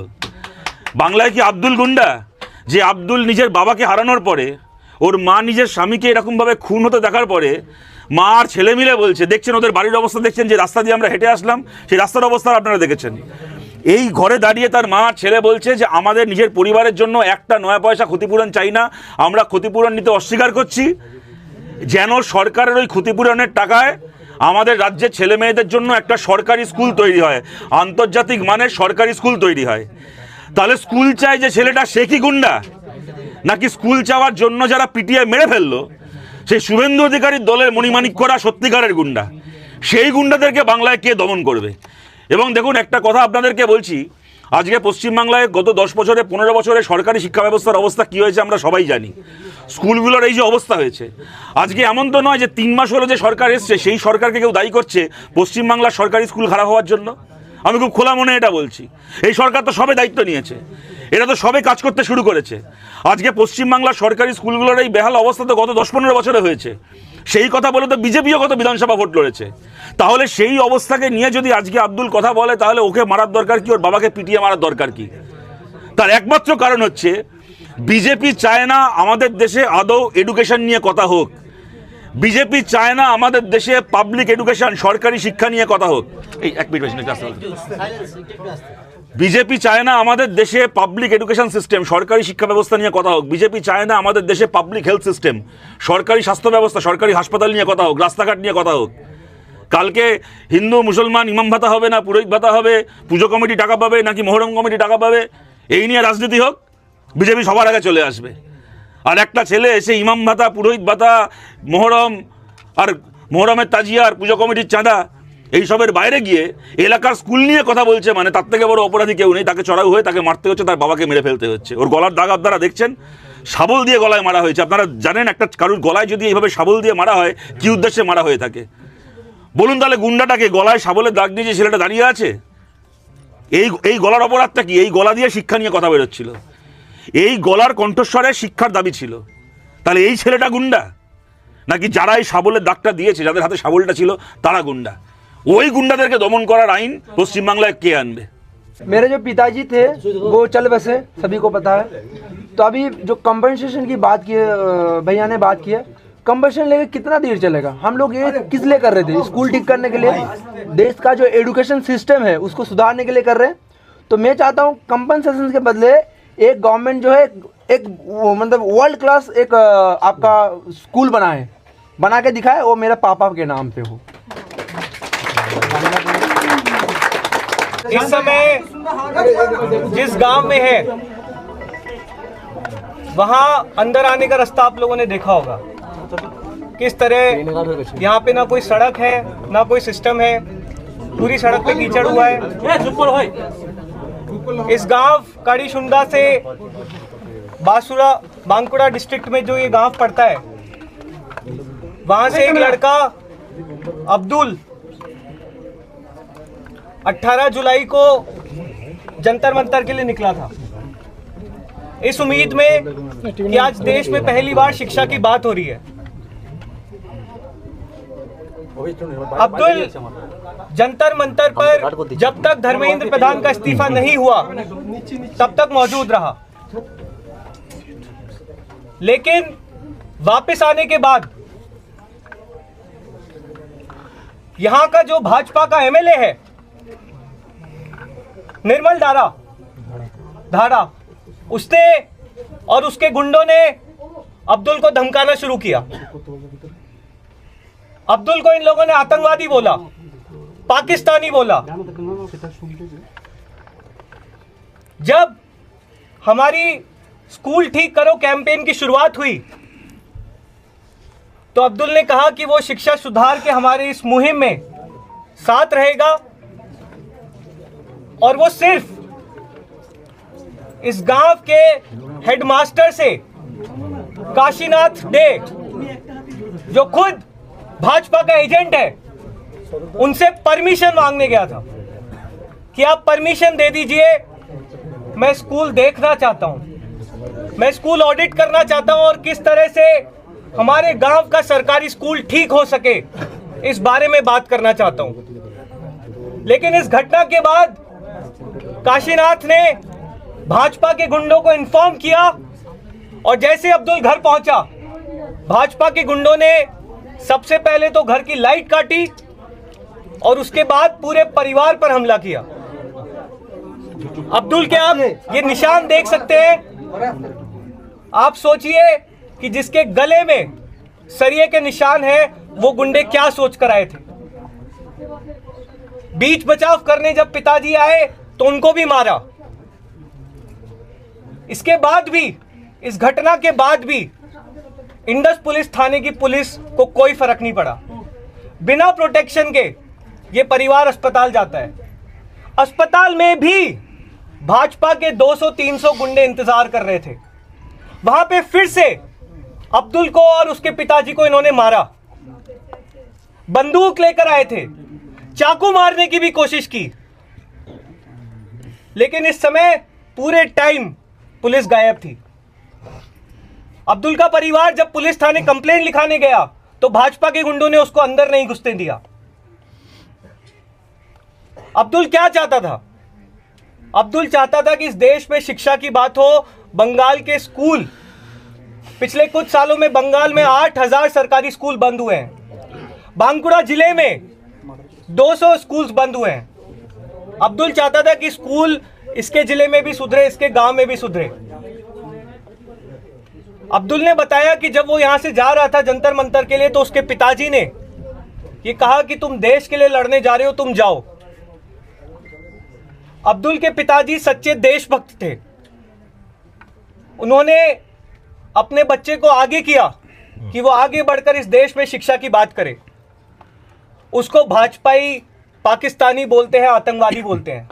বাংলায় কি আব্দুল গুন্ডা, যে আব্দুল নিজের বাবাকে হারানোর পরে, ওর মা নিজের স্বামীকে এরকমভাবে খুন হতে দেখার পরে মা আর ছেলে মিলে বলছে, দেখছেন ওদের বাড়ির অবস্থা, দেখছেন যে রাস্তা দিয়ে আমরা হেঁটে আসলাম সেই রাস্তার অবস্থা আপনারা দেখেছেন, এই ঘরে দাঁড়িয়ে তার মা আর ছেলে বলছে যে আমাদের নিজের পরিবারের জন্য একটা 9 পয়সা ক্ষতিপূরণ চাই না, আমরা ক্ষতিপূরণ নিতে অস্বীকার করছি, যেন সরকারের ওই ক্ষতিপূরণের টাকায় আমাদের রাজ্যের ছেলে মেয়েদের জন্য একটা সরকারি স্কুল তৈরি হয়, আন্তর্জাতিক মানের সরকারি স্কুল তৈরি হয়। তাহলে স্কুল চাই যে ছেলেটা, সে কি গুন্ডা? নাকি স্কুল চাওয়ার জন্য যারা পিটিয়ে মেরে ফেললো সেই শুভেন্দু অধিকারীর দলের মণিমাণিক করা সত্যিকারের গুন্ডা? সেই গুন্ডাদেরকে বাংলায় কে দমন করবে? এবং দেখুন, একটা কথা আপনাদেরকে বলছি, আজকে পশ্চিমবাংলায় গত 10 বছরে 15 বছরে সরকারি শিক্ষা ব্যবস্থার অবস্থা কী হয়েছে আমরা সবাই জানি। স্কুলগুলোর এই যে অবস্থা হয়েছে, আজকে এমন তো নয় যে 3 মাস হলো যে সরকার এসছে সেই সরকারকে কেউ দায়ী করছে পশ্চিমবাংলার সরকারি স্কুল খারাপ হওয়ার জন্য। আমি খুব খোলা মনে এটা বলছি, এই সরকার তো সবে দায়িত্ব নিয়েছে, এরা তো সবে কাজ করতে শুরু করেছে। আজকে পশ্চিমবাংলার সরকারি স্কুলগুলোর এই বেহাল অবস্থা তো গত 10-15 বছরে হয়েছে। সেই কথা বলে তো বিজেপিও গত বিধানসভা ভোট লড়েছে। তাহলে সেই অবস্থাকে নিয়ে যদি আজকে আব্দুল কথা বলে, তাহলে ওকে মারার দরকার কি, ওর বাবাকে পিটিয়ে মারার দরকার কি? তার একমাত্র কারণ হচ্ছে বিজেপি চায় না আমাদের দেশে আদৌ এডুকেশন নিয়ে কথা হোক, বিজেপি চায় না আমাদের দেশে পাবলিক এডুকেশন, সরকারি শিক্ষা নিয়ে কথা হোক। এই 1 মিনিট, বিজেপি চায় না আমাদের দেশে পাবলিক এডুকেশন সিস্টেম, সরকারি শিক্ষা ব্যবস্থা নিয়ে কথা হোক, বিজেপি চায় না আমাদের দেশে পাবলিক হেলথ সিস্টেম, সরকারি স্বাস্থ্য ব্যবস্থা, সরকারি হাসপাতাল নিয়ে কথা হোক, রাস্তাঘাট নিয়ে কথা হোক। কালকে হিন্দু মুসলমান ইমাম ভাতা হবে না পুরোহিত ভাতা হবে, পুজো কমিটি টাকা পাবে নাকি মহরম কমিটি টাকা পাবে, এই নিয়ে রাজনীতি হোক, বিজেপি সবার আগে চলে আসবে। আর একটা ছেলে এসে ইমাম ভাতা, পুরোহিত ভাতা, মহরম আর মহরমের তাজিয়ার, পুজো কমিটির চাঁদা, এইসবের বাইরে গিয়ে এলাকার স্কুল নিয়ে কথা বলছে, মানে তার থেকে বড় অপরাধী কেউ নেই। তাকে চড়াও হয়ে তাকে মারতে হচ্ছে, তার বাবাকে মেরে ফেলতে হচ্ছে। ওর গলার দাগ আপনারা দেখছেন, শাবল দিয়ে গলায় মারা হয়েছে। আপনারা জানেন একটা কারুর গলায় যদি এইভাবে শাবল দিয়ে মারা হয় কী উদ্দেশ্যে মারা হয়ে থাকে? বলুন তাহলে গুন্ডাটাকে গলায় শাবলের দাগ দিয়ে যে ছেলেটা দাঁড়িয়ে আছে, এই গলার অপরাধটা কি? এই গলা দিয়ে শিক্ষা নিয়ে কথা বেরোচ্ছিল, এই গলার কণ্ঠস্বরে শিক্ষার দাবি ছিল। তাহলে এই ছেলেটা গুন্ডা নাকি যারা এই শাবলের দাগটা দিয়েছে, যাদের হাতে শাবলটা ছিল তারা গুন্ডা? ওই গুন্ডাদেরকে দমন করার আইন পশ্চিমবাংলায় কে আনবে? मेरे जो पिताजी थे वो चल बसे, सभी को पता है। तो अभी जो कंपनसेशन की बात की भैया ने बात की है, कंपनसेशन लेके कितना देर चलेगा? हम लोग ये किस लिए कर रहे थे? स्कूल ठीक करने के लिए, देश का जो एजुकेशन सिस्टम है उसको सुधारने के लिए कर रहे हैं। तो मैं चाहता हूँ कंपनसेशन के बदले एक गवर्नमेंट जो है एक मतलब वर्ल्ड क्लास एक आपका स्कूल बनाए, बना के दिखाए, वो मेरे पापा के नाम पे हो। इस समय जिस गांव में है वहां अंदर आने का रास्ता आप लोगों ने देखा होगा, किस तरह यहाँ पे ना कोई सड़क है ना कोई सिस्टम है, पूरी सड़क पे कीचड़ हुआ है। इस गांव काड़ीशुंडा से बांकुड़ा डिस्ट्रिक्ट में जो ये गांव पड़ता है, वहां से एक लड़का अब्दुल 18 जुलाई को जंतर मंतर के लिए निकला था, इस उम्मीद में कि आज देश में पहली बार शिक्षा की बात हो रही है। अब्दुल जंतर मंतर पर जब तक धर्मेंद्र प्रधान का इस्तीफा नहीं हुआ तब तक मौजूद रहा, लेकिन वापस आने के बाद यहां का जो भाजपा का एमएलए है निर्मल धारा, उसने और उसके गुंडों ने अब्दुल को धमकाना शुरू किया। अब्दुल को इन लोगों ने आतंकवादी बोला, पाकिस्तानी बोला। जब हमारी स्कूल ठीक करो कैंपेन की शुरुआत हुई तो अब्दुल ने कहा कि वो शिक्षा सुधार के हमारे इस मुहिम में साथ रहेगा और वो सिर्फ इस गांव के हेडमास्टर से काशीनाथ डे, जो खुद भाजपा का एजेंट है, उनसे परमिशन मांगने गया था कि आप परमिशन दे दीजिए, मैं स्कूल देखना चाहता हूं, मैं स्कूल ऑडिट करना चाहता हूं और किस तरह से हमारे गांव का सरकारी स्कूल ठीक हो सके इस बारे में बात करना चाहता हूं। लेकिन इस घटना के बाद काशीनाथ ने भाजपा के गुंडों को इन्फॉर्म किया और जैसे अब्दुल घर पहुंचा, भाजपा के गुंडों ने सबसे पहले तो घर की लाइट काटी और उसके बाद पूरे परिवार पर हमला किया। अब्दुल के आप ये निशान देख सकते हैं। आप सोचिए कि जिसके गले में सरिये के निशान है वो गुंडे क्या सोच कर आए थे। बीच बचाव करने जब पिताजी आए तो उनको भी मारा। इसके बाद भी, इस घटना के बाद भी इंडस पुलिस थाने की पुलिस को कोई फर्क नहीं पड़ा। बिना प्रोटेक्शन के ये परिवार अस्पताल जाता है। अस्पताल में भी भाजपा के 200-300 गुंडे इंतजार कर रहे थे। वहां पे फिर से अब्दुल को और उसके पिताजी को इन्होंने मारा। बंदूक लेकर आए थे, चाकू मारने की भी कोशिश की, लेकिन इस समय पूरे टाइम पुलिस गायब थी। अब्दुल का परिवार जब पुलिस थाने कंप्लेंट लिखाने गया तो भाजपा के गुंडों ने उसको अंदर नहीं घुसने दिया। अब्दुल क्या चाहता था? अब्दुल चाहता था कि इस देश में शिक्षा की बात हो। बंगाल के स्कूल, पिछले कुछ सालों में बंगाल में 8,000 सरकारी स्कूल बंद हुए हैं। बांकुड़ा जिले में 200 स्कूल्स बंद हुए हैं। अब्दुल चाहता था कि स्कूल इसके जिले में भी सुधरे, इसके गांव में भी सुधरे। अब्दुल ने बताया कि जब वो यहां से जा रहा था जंतर मंतर के लिए तो उसके पिताजी ने ये कहा कि तुम देश के लिए लड़ने जा रहे हो, तुम जाओ। अब्दुल के पिताजी सच्चे देशभक्त थे। उन्होंने अपने बच्चे को आगे किया कि वो आगे बढ़कर इस देश में शिक्षा की बात करे। उसको भाजपाई पाकिस्तानी बोलते हैं, आतंकवादी बोलते हैं।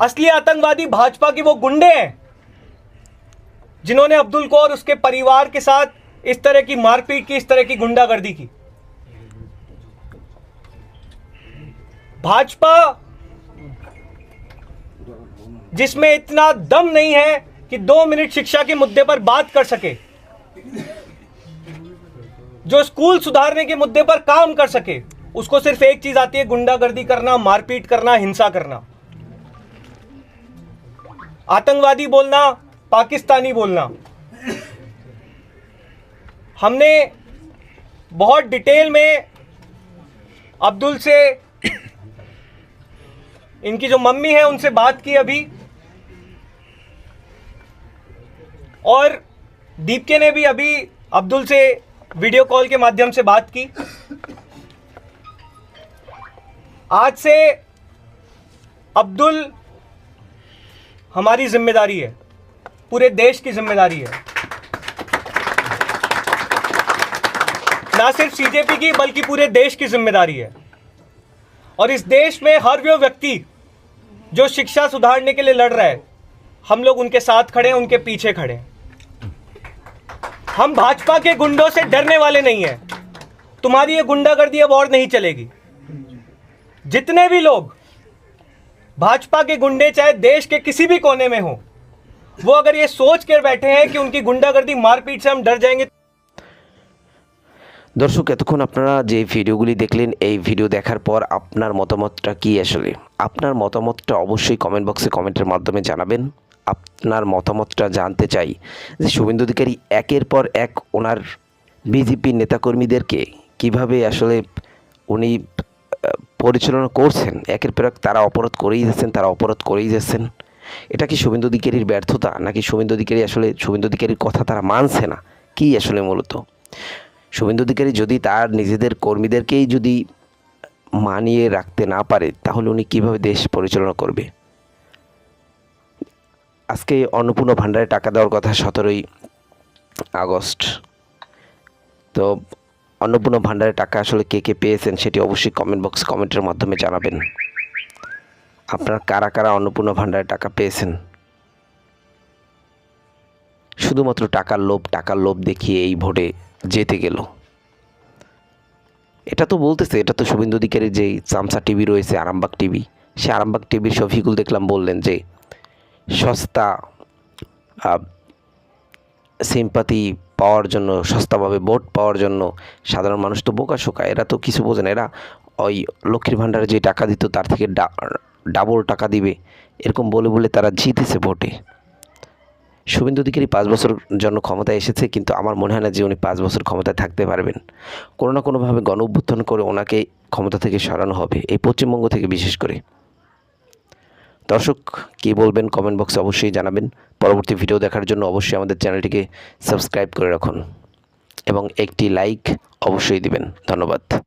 असली आतंकवादी भाजपा के वो गुंडे हैं जिन्होंने अब्दुल को और उसके परिवार के साथ इस तरह की मारपीट की, इस तरह की गुंडागर्दी की। भाजपा जिसमें इतना दम नहीं है कि 2 मिनट शिक्षा के मुद्दे पर बात कर सके, जो स्कूल सुधारने के मुद्दे पर काम कर सके, उसको सिर्फ एक चीज आती है, गुंडागर्दी करना, मारपीट करना, हिंसा करना, आतंकवादी बोलना, पाकिस्तानी बोलना। हमने बहुत डिटेल में अब्दुल से, इनकी जो मम्मी है उनसे बात की अभी, और दीपके ने भी अभी अब्दुल से वीडियो कॉल के माध्यम से बात की। आज से अब्दुल हमारी जिम्मेदारी है, पूरे देश की जिम्मेदारी है, ना सिर्फ सीजेपी की बल्कि पूरे देश की जिम्मेदारी है। और इस देश में हर वो व्यक्ति जो शिक्षा सुधारने के लिए लड़ रहा है, हम लोग उनके साथ खड़े हैं, उनके पीछे खड़े हैं। हम भाजपा के गुंडों से डरने वाले नहीं हैं। तुम्हारी ये गुंडागर्दी अब और नहीं चलेगी। जितने भी लोग भाजपा के गुंडे चाहे देश के किसी भी कोने में हो, वो अगर ये सोच कर बैठे हैं कि उनकी गुंडागर्दी मारपीट से हम डर जाएंगे। দর্শক, এতক্ষণ আপনারা যে ভিডিওগুলি দেখলেন, এই ভিডিও দেখার পর আপনার মতামতটা কি? আসলে আপনার মতামতটা অবশ্যই কমেন্ট বক্সে কমেন্টের মাধ্যমে জানাবেন। আপনার মতামতটা জানতে চাই যে শুভেন্দু অধিকারী একের পর এক ওনার বিজেপি নেতাকর্মীদেরকে কিভাবে আসলে উনি পরিচালনা করছেন। একের পর এক তারা অপরাধ করেই যাচ্ছেন। এটা কি শুভেন্দু অধিকারীর ব্যর্থতা, নাকি শুভেন্দু অধিকারী আসলে শুভেন্দু অধিকারীর কথা তারা মানছে না? কি আসলে মূলত শুভেন্দু অধিকারী যদি তার নিজেদের কর্মীদেরকেই যদি মানিয়ে রাখতে না পারে, তাহলে উনি কীভাবে দেশ পরিচালনা করবে? আজকে অন্নপূর্ণা ভাণ্ডারে টাকা দেওয়ার কথা 17ই আগস্ট। তো অন্নপূর্ণা ভাণ্ডারে টাকা আসলে কে কে পেয়েছেন সেটি অবশ্যই কমেন্ট বক্স কমেন্টের মাধ্যমে জানাবেন। আপনারা কারা কারা অন্নপূর্ণা ভাণ্ডারে টাকা পেয়েছেন? শুধুমাত্র টাকার লোভ দেখিয়ে এই ভোটে যেতে গেল। এটা তো বলতেছে, এটা তো শুভেন্দু অধিকারীর যেই চামচা টিভি রয়েছে, আরামবাগ টিভি, সে আরামবাগ টিভির শফিকুল দেখলাম বললেন যে সস্তা সিম্পাতি পাওয়ার জন্য, সস্তাভাবে ভোট পাওয়ার জন্য সাধারণ মানুষ তো বোকাশোকা, এরা তো কিছু বোঝে না, এরা ওই লক্ষ্মীর ভাণ্ডারে যে টাকা দিত তার থেকে ডাবল টাকা দিবে, এরকম বলে তারা জিতেছে ভোটে। শুভেন্দু অধিকারী 5 বছর জন্য ক্ষমতায় এসেছে, কিন্তু আমার মনে হয় না যে উনি 5 বছর ক্ষমতায় থাকতে পারবেন। কোনো না কোনোভাবে গণ অভ্যুত্থান করে ওনাকে ক্ষমতা থেকে সরানো হবে, এই পশ্চিমবঙ্গ থেকে বিশেষ করে। দর্শক, কী বলবেন কমেন্ট বক্সে অবশ্যই জানাবেন। পরবর্তী ভিডিও দেখার জন্য অবশ্যই আমাদের চ্যানেলটিকে সাবস্ক্রাইব করে রাখুন এবং একটি লাইক অবশ্যই দিবেন। ধন্যবাদ।